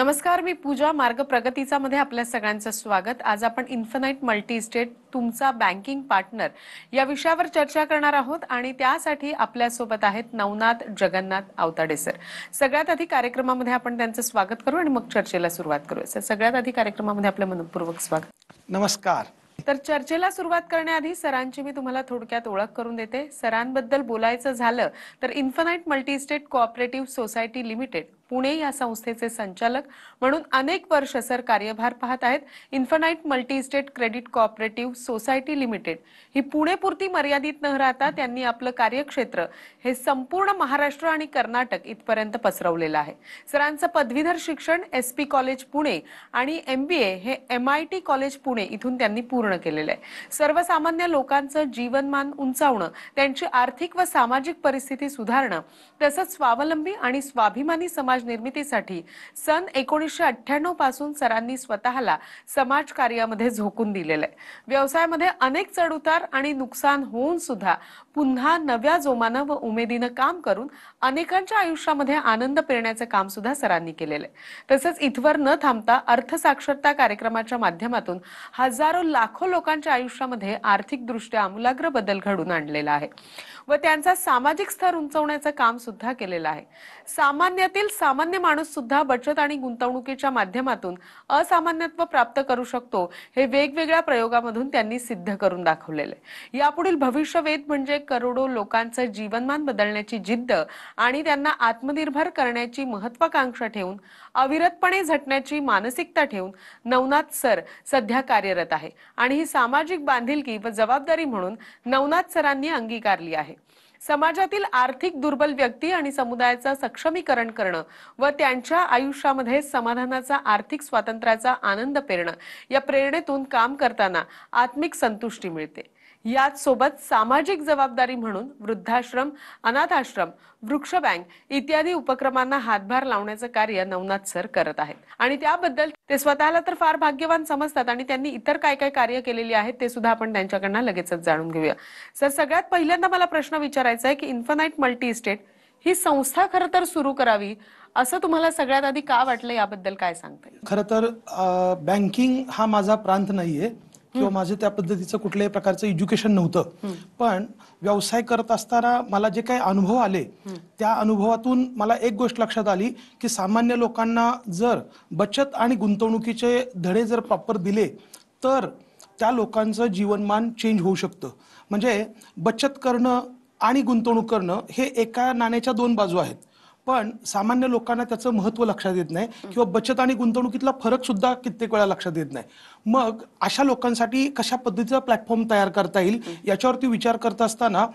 नमस्कार, मी पूजा. मार्ग प्रगतीचा मध्ये आपल्या सगळ्यांचं स्वागत. आज आपण इन्फिनाइट मल्टी इस्टेट तुमचा बँकिंग पार्टनर या विषयावर चर्चा करणार आहोत आणि त्यासाठी आपल्या सोबत आहेत नवनाथ जगन्नाथ आवताडे सर. सगळ्यात आधी कार्यक्रमामध्ये आपण त्यांचं स्वागत करू आणि मग चर्चेला सुरुवात करू. सर, सगळ्यात आधी कार्यक्रमामध्ये आपलं मनपूर्वक स्वागत. नमस्कार. तर चर्चेला सुरुवात करण्याआधी सरांची मी तुम्हाला थोडक्यात ओळख करून देते. सरांबद्दल बोलायचं झालं तर infinite multi estate cooperative society limited Pune या संस्थेचे संचालक म्हणून अनेक वर्ष सर कार्यभार पाहत आहेत. Infinite multi state credit cooperative society limited ही पुणेपुरती मर्यादित न राहता त्यांनी आपलं कार्यक्षेत्र हे संपूर्ण महाराष्ट्र आणि कर्नाटक इथपर्यंत पसरवलेलं आहे. सरांचं पदवीधर शिक्षण SP कॉलेज पुणे आणि MBA हे MIT कॉलेज पुणे इथून त्यांनी पूर्ण केलेलं आहे. सर्वसामान्य लोकांचं जीवनमान उंचावणं, त्यांची आर्थिक व सामाजिक परिस्थिती सुधारणं तसंच स्वावलंबी आणि स्वाभिमानी समाज निर्मितीसाठी सन 1998 पासून सरांनी स्वतःला समाज कार्यामध्ये झोकून दिलेलं आहे. व्यवसायामध्ये अनेक चढउतार आणि नुकसान होऊन सुद्धा पुन्हा नव्या जोमानं व उमेदीनं काम करून अनेकांच्या आयुष्यामध्ये आनंद पेरण्याचं काम सुद्धा सरांनी केलेलं आहे. तसंच इथवर न थांबता अर्थसाक्षरता कार्यक्रमाच्या माध्यमातून हजारो लाखो लोकांच्या आयुष्यामध्ये आर्थिकदृष्ट्या आमूलाग्र बदल घडून आणलेला आहे व त्यांचा सामाजिक स्तर उंचवण्याचं काम सुद्धा केलेलं आहे. सामान्यातील सामान्य माणूस सुद्धा बचत आणि गुंतवणुकीच्या माध्यमातून असामान्यत्व प्राप्त करू शकतो हे वेगवेगळ्या प्रयोगामधून त्यांनी सिद्ध करून दाखवलेले. यापुढील भविष्यवेध म्हणजे करोडो लोकांचं जीवनमान बदलण्याची जिद्द आणि त्यांना आत्मनिर्भर करण्याची महत्वाकांक्षा ठेवून अविरतपणे झटण्याची मानसिकता ठेवून नवनाथ सर सध्या कार्यरत आहे आणि ही सामाजिक बांधिलकी व जबाबदारी म्हणून नवनाथ सरांनी अंगीकारली आहे. समाजातील आर्थिक दुर्बल व्यक्ती आणि समुदायाचं सक्षमीकरण करणं व त्यांच्या आयुष्यामध्ये समाधानाचा, आर्थिक स्वातंत्र्याचा आनंद पेरणं या प्रेरणेतून काम करताना आत्मिक संतुष्टी मिळते. याच सोबत सामाजिक जबाबदारी म्हणून वृद्धाश्रम, अनाथाश्रम, वृक्ष बँक इत्यादी उपक्रमांना हातभार लावण्याचं कार्य नवनाथ सर करत आहेत आणि त्याबद्दल ते स्वतःला तर फार भाग्यवान समजतात आणि त्यांनी इतर काय काय कार्य केलेली आहेत ते सुद्धा आपण त्यांच्याकडनं लगेचच जाणून घेऊया. सर, सगळ्यात पहिल्यांदा मला प्रश्न विचारायचा आहे की इन्फिनाइट मल्टी इस्टेट ही संस्था खरं तर सुरू करावी असं तुम्हाला सगळ्यात आधी का वाटलं, याबद्दल काय सांगता येईल? खरं तर बँकिंग हा माझा प्रांत नाहीये किंवा माझं त्या पद्धतीचं कुठल्याही प्रकारचं एज्युकेशन नव्हतं. पण व्यवसाय करत असताना मला जे काही अनुभव आले त्या अनुभवातून मला एक गोष्ट लक्षात आली की सामान्य लोकांना जर बचत आणि गुंतवणुकीचे धडे जर प्रॉपर दिले तर त्या लोकांचं जीवनमान चेंज होऊ शकतं. म्हणजे बचत करणं आणि गुंतवणूक करणं हे एका नाण्याच्या दोन बाजू आहेत, पण सामान्य लोकांना त्याचं महत्त्व लक्षात येत नाही किंवा बचत आणि गुंतवणुकीतला फरक सुद्धा कित्येक वेळा लक्षात येत नाही. मग अशा लोकांसाठी कशा पद्धतीचा प्लॅटफॉर्म तयार करता येईल याच्यावरती विचार करत असताना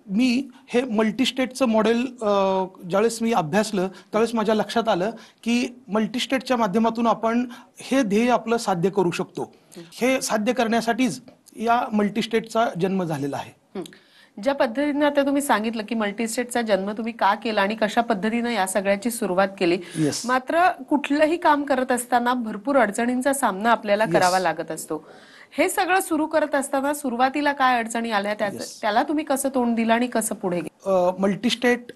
मी हे मल्टीस्टेटचं मॉडेल ज्यावेळेस मी अभ्यासलं त्यावेळेस माझ्या लक्षात आलं की मल्टीस्टेटच्या माध्यमातून आपण हे ध्येय आपलं साध्य करू शकतो. हे साध्य करण्यासाठीच या मल्टीस्टेटचा जन्म झालेला आहे. ज्या पद्धतीने आता तुम्ही सांगितलं की मल्टीस्टेटचा जन्म तुम्ही का केला आणि कशा पद्धतीने या सगळ्याची सुरुवात केली, मात्र कुठलंही काम करत असताना भरपूर अडचणींचा सामना आपल्याला करावा लागत असतो. हे सगळं सुरू करत असताना सुरुवातीला काय अडचणी आल्या, त्याला तुम्ही कसं तोंड दिलं आणि कसं पुढे गेलं? मल्टीस्टेट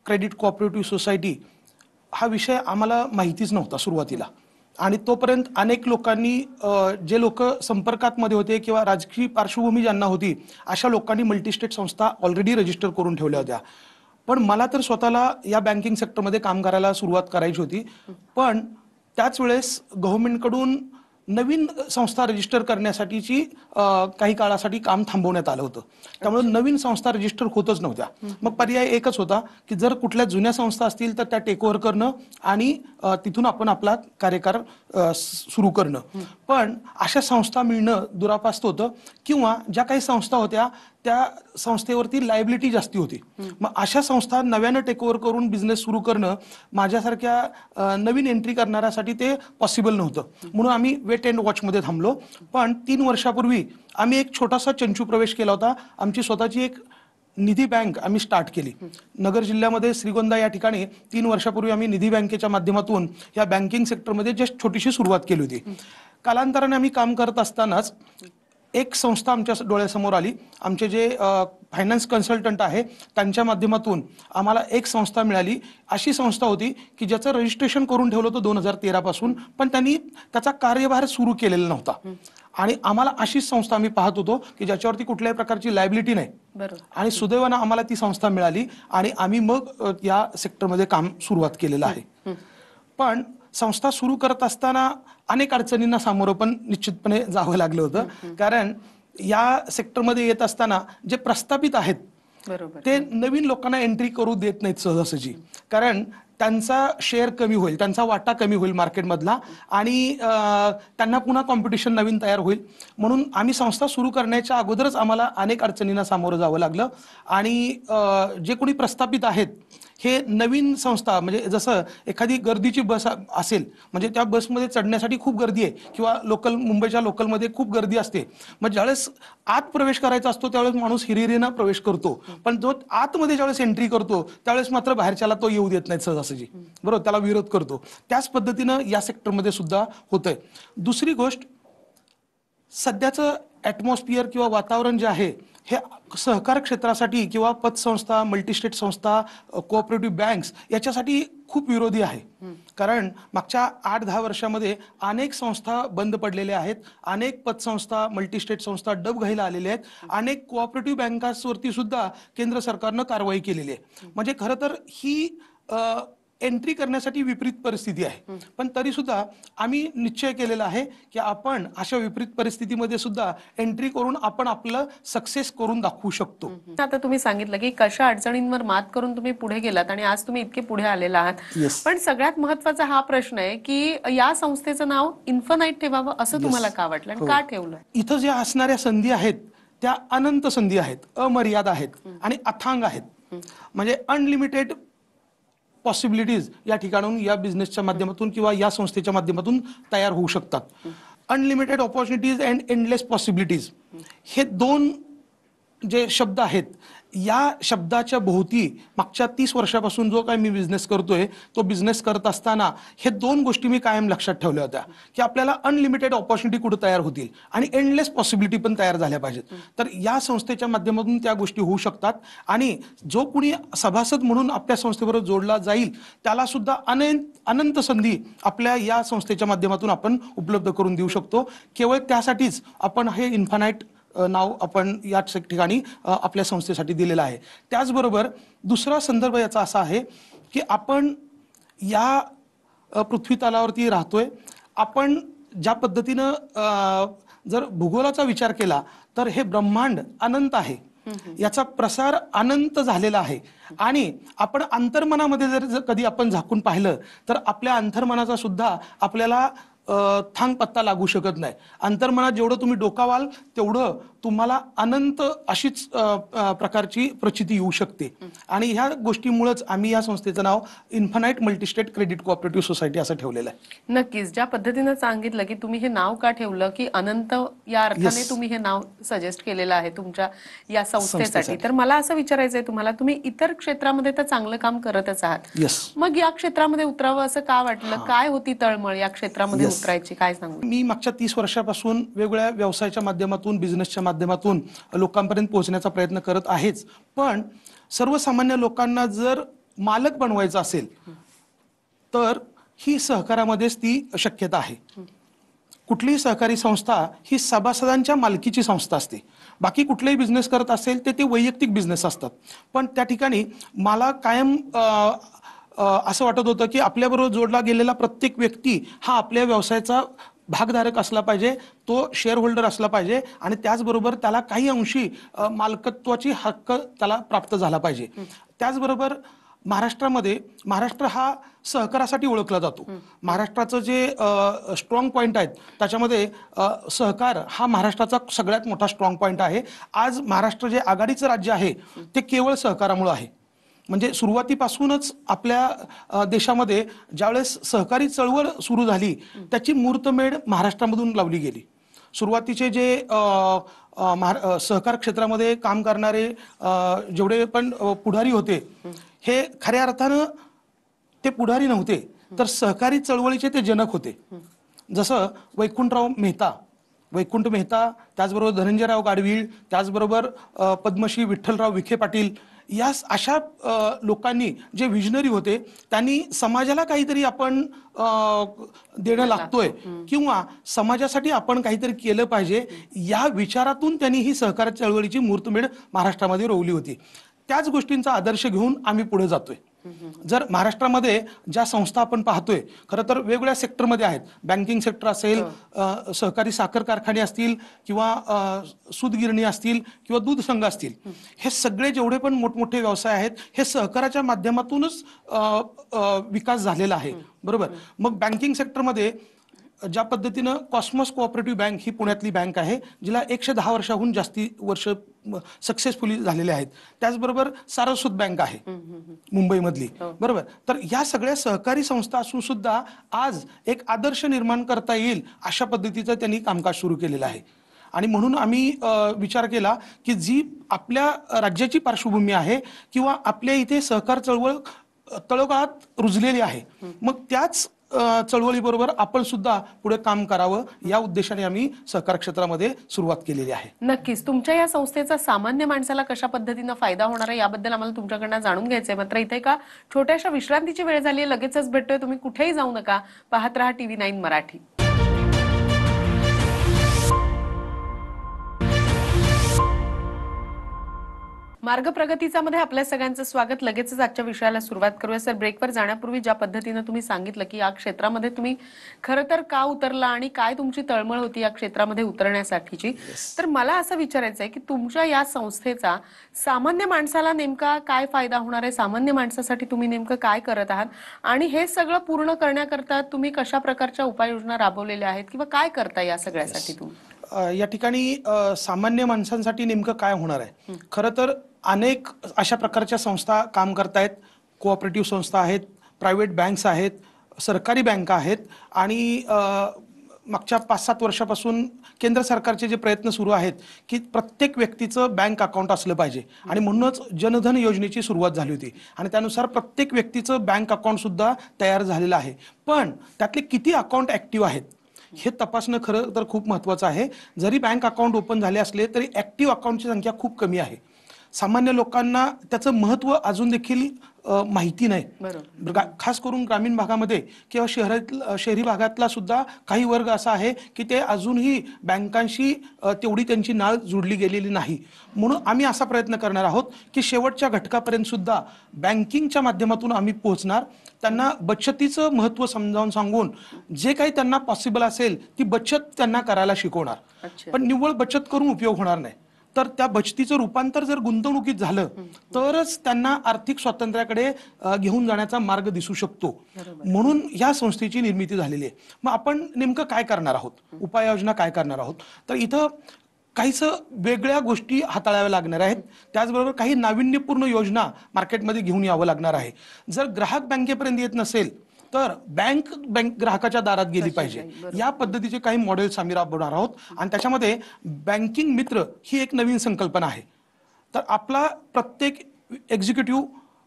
क्रेडिट कोऑपरेटिव्ह सोसायटी हा विषय आम्हाला माहितीच नव्हता सुरुवातीला आणि तोपर्यंत अनेक लोकांनी जे लोक संपर्कात मध्ये होते किंवा राजकीय पार्श्वभूमी ज्यांना होती अशा लोकांनी मल्टीस्टेट संस्था ऑलरेडी रजिस्टर करून ठेवल्या होत्या. पण मला तर स्वतःला या बँकिंग सेक्टरमध्ये काम करायला सुरुवात करायची होती. पण त्याच वेळेस गव्हर्नमेंटकडून नवीन संस्था रजिस्टर करण्यासाठीची काही काळासाठी काम थांबवण्यात आलं होतं. त्यामुळे नवीन संस्था रजिस्टर होतच नव्हत्या. मग पर्याय एकच होता की जर कुठल्या जुन्या संस्था असतील तर त्या टेक ओव्हर करणं आणि तिथून आपण आपला कार्यकार सुरू करणं. पण अशा संस्था मिळणं दुरापास्त होतं किंवा ज्या काही संस्था होत्या त्या संस्थेवरती लायबिलिटी जास्ती होती. मग अशा संस्था नव्यानं टेक ओव्हर करून बिझनेस सुरू करणं माझ्यासारख्या नवीन एंट्री करणाऱ्यासाठी ते पॉसिबल नव्हतं. म्हणून आम्ही वेट अँड वॉचमध्ये थांबलो. पण 3 वर्षापूर्वी आम्ही एक छोटासा चंचू प्रवेश केला होता. आमची स्वतःची एक निधी बँक आम्ही स्टार्ट केली नगर जिल्ह्यामध्ये श्रीगोंदा या ठिकाणी. 3 वर्षापूर्वी आम्ही निधी बँकेच्या माध्यमातून या बँकिंग सेक्टरमध्ये जस्ट छोटीशी सुरुवात केली होती. कालांतराने आम्ही काम करत असतानाच एक संस्था आमच्या डोळ्यासमोर आली. आमचे जे फायनान्स कन्सल्टंट आहे त्यांच्या माध्यमातून आम्हाला एक संस्था मिळाली. अशी संस्था होती की ज्याचं रजिस्ट्रेशन करून ठेवलं होतं 2013 पासून, पण त्यांनी त्याचा कार्यभार सुरू केलेला नव्हता. आणि आम्हाला अशीच संस्था आम्ही पाहत होतो की ज्याच्यावरती कुठल्याही प्रकारची लायबिलिटी नाही. आणि सुदैवानं आम्हाला ती संस्था मिळाली आणि आम्ही मग या सेक्टरमध्ये काम सुरुवात केलेलं आहे. पण संस्था सुरू करत असताना अनेक अडचणींना सामोरं पण निश्चितपणे जावं लागलं होतं. कारण या सेक्टरमध्ये येत असताना जे प्रस्थापित आहेत ते नवीन लोकांना एंट्री करू देत नाहीत सहजासहजी. कारण त्यांचा शेअर कमी होईल, त्यांचा वाटा कमी होईल मार्केटमधला आणि त्यांना पुन्हा कॉम्पिटिशन नवीन तयार होईल. म्हणून आम्ही संस्था सुरू करण्याच्या अगोदरच आम्हाला अनेक अडचणींना सामोरं जावं लागलं. आणि जे कोणी प्रस्थापित आहेत हे नवीन संस्था, म्हणजे जसं एखादी गर्दीची बस असेल, म्हणजे त्या बसमध्ये चढण्यासाठी खूप गर्दी आहे किंवा मुंबईच्या लोकलमध्ये खूप गर्दी असते. मग ज्यावेळेस आत प्रवेश करायचा असतो त्यावेळेस माणूस हिरिरीनं प्रवेश करतो, पण जो आतमध्ये ज्यावेळेस एंट्री करतो त्यावेळेस मात्र बाहेरच्याला तो येऊ देत नाही सहजासहजी, बरोबर, त्याला विरोध करतो. त्याच पद्धतीनं या सेक्टरमध्ये सुद्धा होतंय. दुसरी गोष्ट, सध्याचं ॲटमॉस्फिअर किंवा वातावरण जे आहे हे सहकार क्षेत्रासाठी किंवा पतसंस्था, मल्टीस्टेट संस्था, कोऑपरेटिव्ह बँक्स याच्यासाठी खूप विरोधी आहे. कारण मागच्या 8-10 वर्षामध्ये अनेक संस्था बंद पडलेल्या आहेत, अनेक पतसंस्था, मल्टीस्टेट संस्था डबघाईला आलेल्या आहेत, अनेक कोऑपरेटिव्ह बँकांवरती सुद्धा केंद्र सरकारनं कारवाई केलेली आहे. म्हणजे खरं तर ही एंट्री करण्यासाठी विपरीत परिस्थिती आहे. पण तरी सुद्धा आम्ही निश्चय केलेला आहे की आपण अशा विपरीत परिस्थितीमध्ये सुद्धा एंट्री करून आपण आपलं सक्सेस करून दाखवू शकतो. आता तुम्ही सांगितलं की कशा अडचणींवर मात करून तुम्ही पुढे गेलात आणि आज तुम्ही इतके पुढे आलेला आहात. पण सगळ्यात महत्वाचा हा प्रश्न आहे की या संस्थेचं नाव इन्फानाइट ठेवावं असं तुम्हाला का वाटलं आणि का ठेवलं? इथं ज्या असणाऱ्या संधी आहेत त्या अनंत संधी आहेत, अमर्याद आहेत आणि अथांग आहेत. म्हणजे अनलिमिटेड पॉसिबिलिटीज या ठिकाणून या बिझनेसच्या माध्यमातून किंवा या संस्थेच्या माध्यमातून तयार होऊ शकतात. Unlimited opportunities and endless possibilities हे दोन जे शब्द आहेत, या शब्दाच्या भोवती मागच्या 30 वर्षापासून जो काय मी बिझनेस करतोय तो बिझनेस करत असताना हे दोन गोष्टी मी कायम लक्षात ठेवल्या होत्या की आपल्याला अनलिमिटेड ऑपॉर्च्युनिटी कुठे तयार होतील आणि एंडलेस पॉसिबिलिटी पण तयार झाल्या पाहिजेत. तर या संस्थेच्या माध्यमातून त्या गोष्टी होऊ शकतात आणि जो कुणी सभासद म्हणून आपल्या संस्थेबरोबर जोडला जाईल त्याला सुद्धा अनंत संधी आपल्या या संस्थेच्या माध्यमातून आपण उपलब्ध करून देऊ शकतो. केवळ त्यासाठीच आपण हे इन्फानाइट नाव आपण या ठिकाणी आपल्या संस्थेसाठी दिलेलं आहे. त्याचबरोबर दुसरा संदर्भ याचा असा आहे की आपण या पृथ्वी तलावरती राहतोय. आपण ज्या पद्धतीनं जर भूगोलाचा विचार केला तर हे ब्रह्मांड अनंत आहे, याचा प्रसार अनंत झालेला आहे. आणि आपण अंतर्मनामध्ये जर कधी आपण झाकून पाहिलं तर आपल्या अंतर्मनाचा सुद्धा आपल्याला थांग पत्ता लागू शकत नाही. अंतर्मनात जेवढं तुम्ही डोकावाल तेवढं तुम्हाला अनंत अशीच प्रकारची प्रचिती येऊ शकते. आणि ह्या गोष्टीमुळेच आम्ही या संस्थेचं नाव infinite multistate credit cooperative society असं ठेवलेलं आहे. नक्कीच, ज्या पद्धतीनं सांगितलं की तुम्ही हे नाव का ठेवलं की अनंत या अर्थाने तुम्ही हे नाव सजेस्ट केलेलं आहे तुमच्या या संस्थेसाठी. तर मला असं विचारायचंय तुम्हाला, तुम्ही इतर क्षेत्रामध्ये तर चांगलं काम करतच आहात, मग या क्षेत्रामध्ये उतरावं असं का वाटलं? काय होती तळमळ या क्षेत्रामध्ये उतरायची, काय सांगू? मी मागच्या 30 वर्षापासून वेगवेगळ्या व्यवसायाच्या माध्यमातून, बिझनेसच्या माध्यमातून लोकांपर्यंत पोहोचण्याचा प्रयत्न करत आहेच. पण सर्वसामान्य लोकांना जर मालक बनवायचं असेल तर ही सहकारामध्येच ती शक्यता आहे. कुठलीही सहकारी संस्था ही सभासदांच्या मालकीची संस्था असते. बाकी कुठलेही बिझनेस करत असेल ते वैयक्तिक बिझनेस असतात. पण त्या ठिकाणी मला कायम असं वाटत होतं की आपल्याबरोबर जोडला गेलेला प्रत्येक व्यक्ती हा आपल्या व्यवसायाचा भागधारक असला पाहिजे, तो शेअर होल्डर असला पाहिजे आणि त्याचबरोबर त्याला काही अंशी मालकत्वाची हक्क त्याला प्राप्त झाला पाहिजे. त्याचबरोबर महाराष्ट्र हा सहकारासाठी ओळखला जातो. महाराष्ट्राचं जे स्ट्रॉंग पॉईंट आहेत त्याच्यामध्ये सहकार हा महाराष्ट्राचा सगळ्यात मोठा स्ट्रॉंग पॉईंट आहे. आज महाराष्ट्र जे आघाडीचं राज्य आहे ते केवळ सहकारामुळे आहे. म्हणजे सुरुवातीपासूनच आपल्या देशामध्ये ज्यावेळेस सहकारी चळवळ सुरू झाली त्याची मुहूर्तमेढ महाराष्ट्रामधून लावली गेली. सुरुवातीचे जे सहकार क्षेत्रामध्ये काम करणारे जेवढे पण पुढारी होते हे खऱ्या अर्थानं ते पुढारी नव्हते तर सहकारी चळवळीचे ते जनक होते. जसं वैकुंठराव मेहता वैकुंठ मेहता, त्याचबरोबर धनंजयराव गाडवीळ, त्याचबरोबर पद्मश्री विठ्ठलराव विखे पाटील, या अशा लोकांनी जे विजनरी होते, त्यांनी समाजाला काहीतरी आपण देणं लागतोय किंवा समाजासाठी आपण काहीतरी केलं पाहिजे, या विचारातून त्यांनी ही सहकार चळवळीची मुहूर्तमेढ महाराष्ट्रामध्ये रोवली होती. त्याच गोष्टींचा आदर्श घेऊन आम्ही पुढे जातोय. जर महाराष्ट्रामध्ये ज्या संस्था आपण पाहतोय, खरं तर वेगवेगळ्या सेक्टरमध्ये आहेत. बँकिंग सेक्टर असेल, सहकारी साखर कारखाने असतील, किंवा सूतगिरणी असतील, किंवा दूध संघ असतील, हे सगळे जेवढे पण मोठमोठे व्यवसाय आहेत, हे सहकाराच्या माध्यमातूनच विकास झालेला आहे. बरोबर. मग बँकिंग सेक्टरमध्ये ज्या पद्धतीनं कॉस्मॉस कोऑपरेटिव्ह बँक ही पुण्यातली बँक आहे, जिला 110 वर्षाहून जास्ती वर्ष सक्सेसफुली झालेले आहेत. त्याचबरोबर सारस्वत बँक आहे मुंबईमधली. बरोबर. तर या सगळ्या सहकारी संस्था असून सुद्धा आज एक आदर्श निर्माण करता येईल अशा पद्धतीचं त्यांनी कामकाज सुरू केलेलं आहे. आणि म्हणून आम्ही विचार केला की जी आपल्या राज्याची पार्श्वभूमी आहे किंवा आपल्या इथे सहकार चळवळ तळोगाळात रुजलेली आहे, मग त्याच चळवळीबरोबर आपण सुद्धा पुढे काम करावं, या उद्देशाने आम्ही सहकार क्षेत्रामध्ये सुरुवात केलेली आहे. नक्कीच. तुमच्या या संस्थेचा सामान्य माणसाला कशा पद्धतीनं फायदा होणार आहे याबद्दल आम्हाला तुमच्याकडनं जाणून घ्यायचंय. मात्र इथे का छोट्याशा विश्रांतीची वेळ झाली आहे, लगेचच भेटतोय. तुम्ही कुठेही जाऊ नका, पाहत रहा TV9 मराठी. मार्ग प्रगतीचा मध्ये आपल्या सगळ्यांचं स्वागत. लगेचच आजच्या विषयाला सुरुवात करूया. सर, ब्रेकवर जाण्यापूर्वी ज्या पद्धतीनं तुम्ही सांगितलं की या क्षेत्रामध्ये तुम्ही खरं तर का उतरला आणि काय तुमची तळमळ होती या क्षेत्रामध्ये उतरण्यासाठीची, तर मला असं विचारायचं आहे की तुमच्या या संस्थेचा सामान्य माणसाला नेमका काय फायदा होणार आहे, सामान्य माणसासाठी तुम्ही नेमकं काय करत आहात, आणि हे सगळं पूर्ण करण्याकरता तुम्ही कशा प्रकारच्या उपाययोजना राबवलेल्या आहेत किंवा काय करता या सगळ्यासाठी तुम्ही? या ठिकाणी सामान्य माणसांसाठी नेमकं काय होणार आहे, खरं तर अनेक अशा प्रकारच्या संस्था काम करतायत. कोऑपरेटिव्ह संस्था आहेत, प्रायव्हेट बँक्स आहेत, सरकारी बँका आहेत, आणि मागच्या 5-7 वर्षापासून केंद्र सरकारचे जे प्रयत्न सुरू आहेत की प्रत्येक व्यक्तीचं बँक अकाउंट असलं पाहिजे, आणि म्हणूनच जनधन योजनेची सुरुवात झाली होती, आणि त्यानुसार प्रत्येक व्यक्तीचं बँक अकाउंट सुद्धा तयार झालेलं आहे. पण त्यातले किती अकाउंट ॲक्टिव्ह आहेत हे तपासणं खरं तर खूप महत्त्वाचं आहे. जरी बँक अकाउंट ओपन झाले असले तरी ॲक्टिव्ह अकाउंटची संख्या खूप कमी आहे. सामान्य लोकांना त्याचं महत्त्व अजून देखील माहिती नाही. खास करून ग्रामीण भागामध्ये किंवा शहरी भागातला सुद्धा काही वर्ग असा आहे की ते अजूनही बँकांशी तेवढी त्यांची नाळ जुडली गेलेली नाही. म्हणून आम्ही असा प्रयत्न करणार आहोत की शेवटच्या घटकापर्यंत सुद्धा बँकिंगच्या माध्यमातून आम्ही पोहोचणार. त्यांना बचतीचं महत्त्व समजावून सांगून जे काही त्यांना पॉसिबल असेल ती बचत त्यांना करायला शिकवणार. पण निव्वळ बचत करून उपयोग होणार नाही. तर त्या बचतीचं रूपांतर जर गुंतवणुकीत झालं तरच त्यांना आर्थिक स्वातंत्र्याकडे घेऊन जाण्याचा मार्ग दिसू शकतो. म्हणून या संस्थेची निर्मिती झालेली आहे. मग आपण नेमकं काय करणार आहोत, उपाययोजना काय करणार आहोत, तर इथं काहीच वेगळ्या गोष्टी हाताळाव्या लागणार आहेत. त्याचबरोबर काही नाविन्यपूर्ण योजना मार्केटमध्ये घेऊन यावं लागणार आहे. जर ग्राहक बँकेपर्यंत येत नसेल तर बँक ग्राहकाच्या दारात गेली पाहिजे. या पद्धतीचे काही मॉडेल्स आम्ही राबवणार आहोत, आणि त्याच्यामध्ये बँकिंग मित्र ही एक नवीन संकल्पना आहे. तर आपला प्रत्येक एक्झिक्युटिव्ह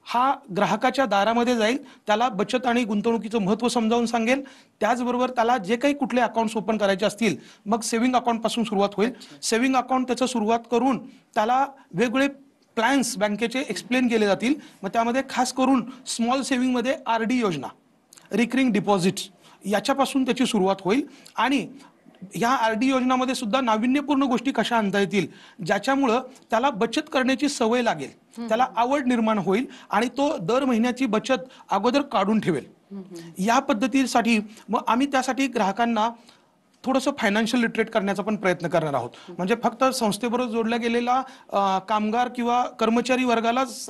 हा ग्राहकाच्या दारामध्ये जाईल, त्याला बचत आणि गुंतवणुकीचं महत्त्व समजावून सांगेल. त्याचबरोबर त्याला जे काही कुठले अकाउंट्स ओपन करायचे असतील, मग सेव्हिंग अकाउंटपासून सुरुवात होईल. सेव्हिंग अकाउंट त्याचं सुरुवात करून त्याला वेगवेगळे प्लॅन्स बँकेचे एक्सप्लेन केले जातील. मग त्यामध्ये खास करून स्मॉल सेव्हिंगमध्ये RD योजना, रिकरिंग डिपॉझिट्स, याच्यापासून त्याची सुरुवात होईल. आणि ह्या RD योजनामध्ये सुद्धा नाविन्यपूर्ण गोष्टी कशा आणता येतील ज्याच्यामुळं त्याला बचत करण्याची सवय लागेल, त्याला आवड निर्माण होईल, आणि तो दर महिन्याची बचत अगोदर काढून ठेवेल. या पद्धतीसाठी मग आम्ही त्यासाठी ग्राहकांना थोडंसं फायनान्शियल लिटरेट करण्याचा पण प्रयत्न करणार आहोत. म्हणजे फक्त संस्थेबरोबर जोडला गेलेला कामगार किंवा कर्मचारी वर्गालाच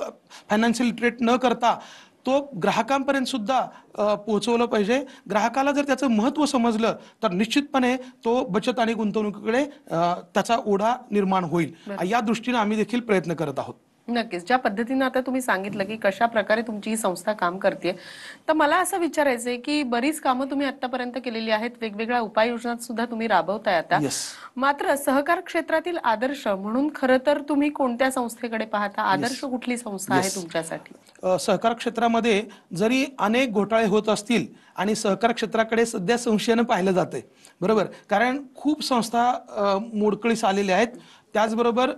फायनान्शियल लिटरेट न करता तो ग्राहकांपर्यंत सुद्धा पोहोचवलं पाहिजे. ग्राहकाला जर त्याचं महत्त्व समजलं तर निश्चितपणे तो बचत आणि गुंतवणुकीकडे त्याचा ओढा निर्माण होईल. या दृष्टीने आम्ही देखील प्रयत्न करत आहोत. नक्कीच. ज्या पद्धतीने आता तुम्ही सांगितलं की कशा प्रकारे तुमची ही संस्था काम करते, तर मला असं विचारायचंय की बरीच कामं तुम्ही आतापर्यंत केलेली आहेत, वेगवेगळ्या उपाययोजना सुद्धा तुम्ही राबवताय आता. येस. मात्र सहकार क्षेत्रातील आदर्श म्हणून खरं तर तुम्ही कोणत्या संस्थेकडे पाहता? आदर्श कुठली संस्था आहे येस. तुमच्यासाठी? सहकार क्षेत्रामध्ये जरी अनेक घोटाळे होत असतील आणि सहकार क्षेत्राकडे सध्या संशयानं पाहिलं जातंय, बरोबर, कारण खूप संस्था मोडकळीस आलेल्या आहेत. त्याचबरोबर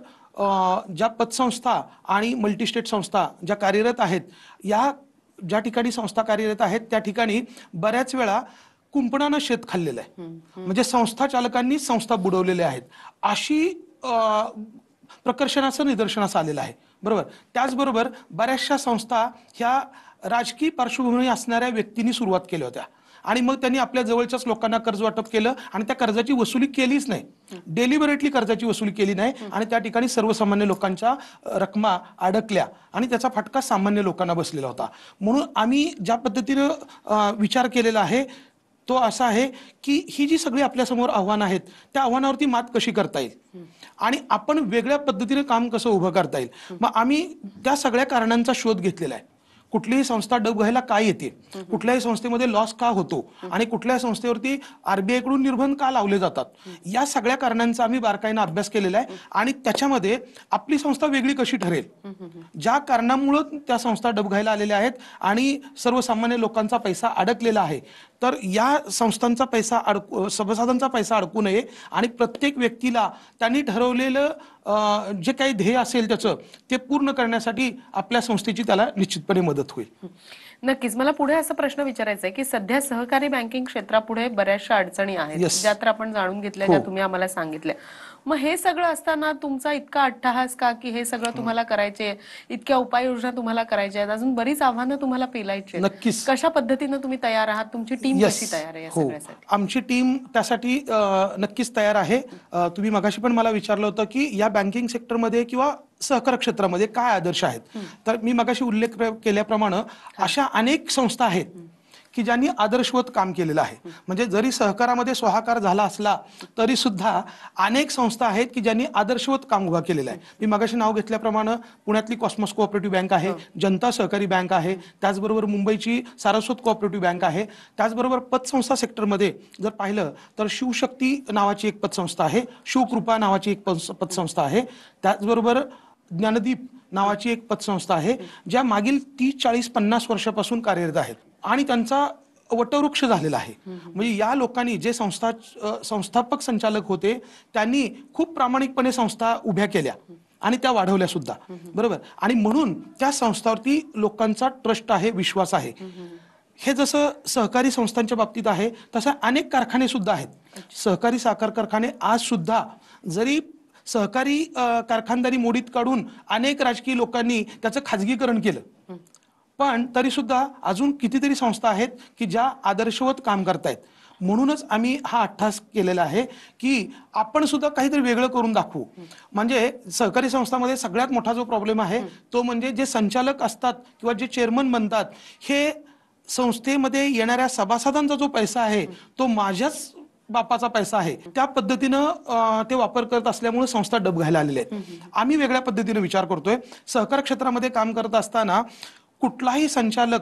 ज्या पतसंस्था आणि मल्टीस्टेट संस्था ज्या कार्यरत आहेत, या ज्या ठिकाणी संस्था कार्यरत आहेत त्या ठिकाणी बऱ्याच वेळा कुंपणानं शेत खाल्लेलं आहे. म्हणजे संस्था चालकांनी संस्था बुडवलेल्या आहेत, अशी प्रकर्षणाचं निदर्शनास आलेलं आहे, बरोबर. त्याचबरोबर बऱ्याचशा संस्था ह्या राजकीय पार्श्वभूमी असणाऱ्या व्यक्तींनी सुरुवात केल्या होत्या आणि मग त्यांनी आपल्या जवळच्याच लोकांना कर्ज वाटप केलं आणि त्या कर्जाची वसुली केलीच नाही, डेलिबरेटली कर्जाची वसुली केली नाही आणि त्या ठिकाणी सर्वसामान्य लोकांच्या रकमा अडकल्या आणि त्याचा फटका सामान्य लोकांना बसलेला होता. म्हणून आम्ही ज्या पद्धतीनं विचार केलेला आहे तो असा आहे की ही जी सगळी आपल्यासमोर आव्हानं आहेत त्या आव्हानावरती मात कशी करता येईल आणि आपण वेगळ्या पद्धतीने काम कसं उभं करता येईल. मग आम्ही त्या सगळ्या कारणांचा शोध घेतलेला आहे. कुठलीही संस्था डबघायला का येते, कुठल्याही संस्थेमध्ये लॉस का होतो आणि कुठल्याही संस्थेवरती आरबीआय कडून निर्बंध का लावले जातात, या सगळ्या कारणांचा आम्ही बारकाईने अभ्यास केलेला आहे आणि त्याच्यामध्ये आपली संस्था वेगळी कशी ठरेल, ज्या कारणामुळे त्या संस्था डबघायला आलेल्या आहेत आणि सर्वसामान्य लोकांचा पैसा अडकलेला आहे, तर या संस्थांचा पैसा सभासदांचा पैसा अडकू नये आणि प्रत्येक व्यक्तीला त्यांनी ठरवलेलं जे काही ध्येय असेल त्याचं ते पूर्ण करण्यासाठी आपल्या संस्थेची त्याला निश्चितपणे मदत होईल. नक्कीच. मला पुढे असा प्रश्न विचारायचा आहे की सध्या सहकारी बँकिंग क्षेत्रापुढे बऱ्याचशा अडचणी आहेत, Yes. ज्या तर आपण जाणून घेतल्या, ज्या तुम्ही आम्हाला सांगितल्या. मग हे सगळं असताना तुमचा इतका अट्टहास का की हे सगळं तुम्हाला करायचे, इतक्या उपाययोजना तुम्हाला करायच्या आहेत, अजून बरीच आव्हानं तुम्हाला पेलायची आहेत. नक्कीच. कशा पद्धतीनं तुम्ही तयार आहात? तुमची टीम Yes. कशी तयार आहे या हो, सगळ्यासाठी? आमची टीम त्यासाठी नक्कीच तयार आहे. तुम्ही मगाशी पण मला विचारलं होतं की या बँकिंग सेक्टरमध्ये किंवा सहकार क्षेत्रामध्ये काय आदर्श आहेत, तर मी मगाशी उल्लेख केल्याप्रमाणे अशा अनेक संस्था आहेत की ज्यांनी आदर्शवत काम केलेलं आहे. म्हणजे जरी सहकारामध्ये स्वाहाकार झाला असला तरी सुद्धा अनेक संस्था आहेत की ज्यांनी आदर्शवत काम उभा केलेलं आहे. मी मगाशी नाव घेतल्याप्रमाणे पुण्यातली कॉस्मॉस कोऑपरेटिव्ह बँक आहे, जनता सहकारी बँक आहे, त्याचबरोबर मुंबईची सारस्वत कोऑपरेटिव्ह बँक आहे. त्याचबरोबर पतसंस्था सेक्टरमध्ये जर पाहिलं तर शिवशक्ती नावाची एक पतसंस्था आहे, शिवकृपा नावाची एक पतसंस्था आहे, त्याचबरोबर ज्ञानदीप नावाची एक पतसंस्था आहे, ज्या मागील 30, 40, 50 वर्षापासून कार्यरत आहेत आणि त्यांचा वटवृक्ष झालेला आहे. म्हणजे या लोकांनी जे संस्थापक संचालक होते त्यांनी खूप प्रामाणिकपणे संस्था उभ्या केल्या आणि त्या वाढवल्या सुद्धा, बरोबर. आणि म्हणून त्या संस्थावरती लोकांचा ट्रस्ट आहे, विश्वास आहे. हे जसं सहकारी संस्थांच्या बाबतीत आहे तसं अनेक कारखाने सुद्धा आहेत. सहकारी साखर कारखाने आज सुद्धा जरी सहकारी कारखानदारी मोडीत काढून अनेक राजकीय लोकांनी त्याचं खाजगीकरण केलं, पण तरी सुद्धा अजून कितीतरी संस्था आहेत की ज्या आदर्शवत काम करतायत. म्हणूनच आम्ही हा अट्टहास केलेला आहे की आपण सुद्धा काहीतरी वेगळं करून दाखवू. म्हणजे सहकारी संस्थांमध्ये सगळ्यात मोठा जो प्रॉब्लेम आहे तो म्हणजे जे संचालक असतात किंवा जे चेअरमन बनतात, हे संस्थेमध्ये येणाऱ्या सभासदांचा जो पैसा आहे तो माझ्याच बापाचा पैसा आहे, त्या पद्धतीनं ते वापर करत असल्यामुळे संस्था डबघायला आलेल्या आहेत. आम्ही वेगळ्या पद्धतीने विचार करतोय. सहकार क्षेत्रामध्ये काम करत असताना कुठलाही संचालक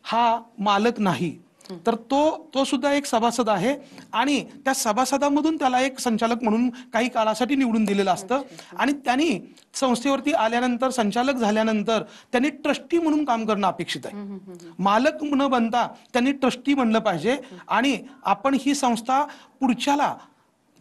हा मालक नाही, तर तो सुद्धा एक सभासद आहे आणि त्या सभासदामधून त्याला एक संचालक म्हणून काही काळासाठी निवडून दिलेलं असतं आणि त्यांनी संस्थेवरती आल्यानंतर, संचालक झाल्यानंतर त्यांनी ट्रस्टी म्हणून काम करणं अपेक्षित आहे. मालक न बनता त्यांनी ट्रस्टी बनलं पाहिजे आणि आपण ही संस्था पुढच्याला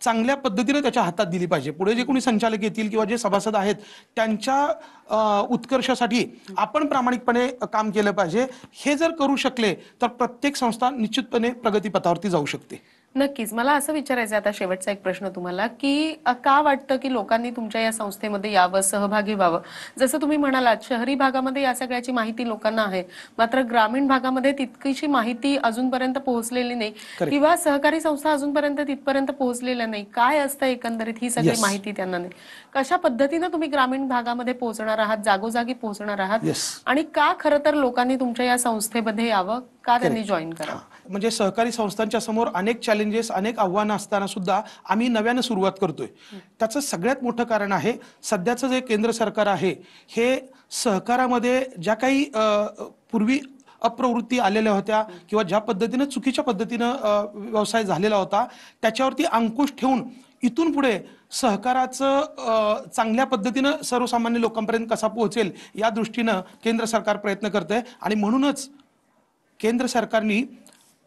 चांगल्या पद्धतीने त्याच्या हातात दिली पाहिजे. पुढे जे कोणी संचालक येतील किंवा जे सभासद आहेत त्यांच्या उत्कर्षासाठी आपण प्रामाणिकपणे काम केलं पाहिजे. हे जर करू शकले तर प्रत्येक संस्था निश्चितपणे प्रगतीपथावरती जाऊ शकते. नक्कीच. मला असं विचारायचं आहे आता शेवटचा एक प्रश्न तुम्हाला की का वाटतं की लोकांनी तुमच्या या संस्थेमध्ये यावं, सहभागी व्हावं? जसं तुम्ही म्हणालात शहरी भागामध्ये या सगळ्याची माहिती लोकांना आहे, मात्र ग्रामीण भागामध्ये तितकीशी माहिती अजूनपर्यंत पोहोचलेली नाही किंवा सहकारी संस्था अजूनपर्यंत तिथपर्यंत पोहोचलेल्या नाही. काय असतं एकंदरीत ही सगळी माहिती त्यांना नाही? कशा पद्धतीनं तुम्ही ग्रामीण भागामध्ये पोहोचणार आहात, जागोजागी पोहोचणार आहात आणि का खरं तर लोकांनी तुमच्या या संस्थेमध्ये यावं, का त्यांनी जॉईन करावं? म्हणजे सहकारी संस्थांच्या समोर अनेक चॅलेंजेस, अनेक आव्हानं असताना सुद्धा आम्ही नव्यानं सुरुवात करतोय. त्याचं सगळ्यात मोठं कारण आहे सध्याचं जे केंद्र सरकार आहे हे सहकारामध्ये ज्या काही पूर्वी अप्रवृत्ती आलेल्या होत्या किंवा ज्या पद्धतीनं चुकीच्या पद्धतीनं व्यवसाय झालेला होता त्याच्यावरती अंकुश ठेवून इथून पुढे सहकाराचं चांगल्या पद्धतीनं सर्वसामान्य लोकांपर्यंत कसा पोहोचेल या दृष्टीनं केंद्र सरकार प्रयत्न करतंय. आणि म्हणूनच केंद्र सरकारने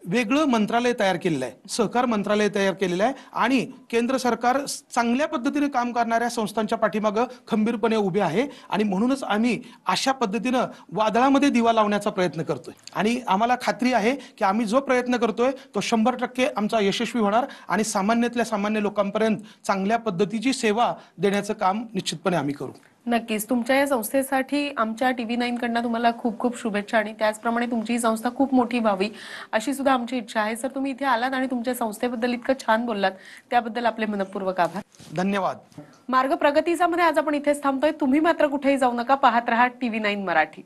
वेगळं मंत्रालय तयार केलेलं आहे, सहकार मंत्रालय तयार केलेलं आहे. आणि केंद्र सरकार चांगल्या पद्धतीने काम करणाऱ्या संस्थांच्या पाठीमागं खंबीरपणे उभे आहे. आणि म्हणूनच आम्ही अशा पद्धतीनं वादळामध्ये दिवा लावण्याचा प्रयत्न करतोय. आणि आम्हाला खात्री आहे की आम्ही जो प्रयत्न करतोय तो 100% आमचा यशस्वी होणार आणि सामान्यातल्या सामान्य लोकांपर्यंत चांगल्या पद्धतीची सेवा देण्याचं काम निश्चितपणे आम्ही करू. नक्कीच. तुमच्या या संस्थेसाठी आमच्या TV9 कडनं तुम्हाला खूप खूप शुभेच्छा आणि त्याचप्रमाणे तुमची ही संस्था खूप मोठी व्हावी अशी सुद्धा आमची इच्छा आहे. सर, तुम्ही इथे आलात आणि तुमच्या संस्थेबद्दल इतकं छान बोललात त्याबद्दल आपले मनपूर्वक आभार. धन्यवाद. मार्ग प्रगतीचा मध्ये आज आपण इथेच थांबतोय. तुम्ही मात्र कुठेही जाऊ नका. पाहत रहा TV9 मराठी.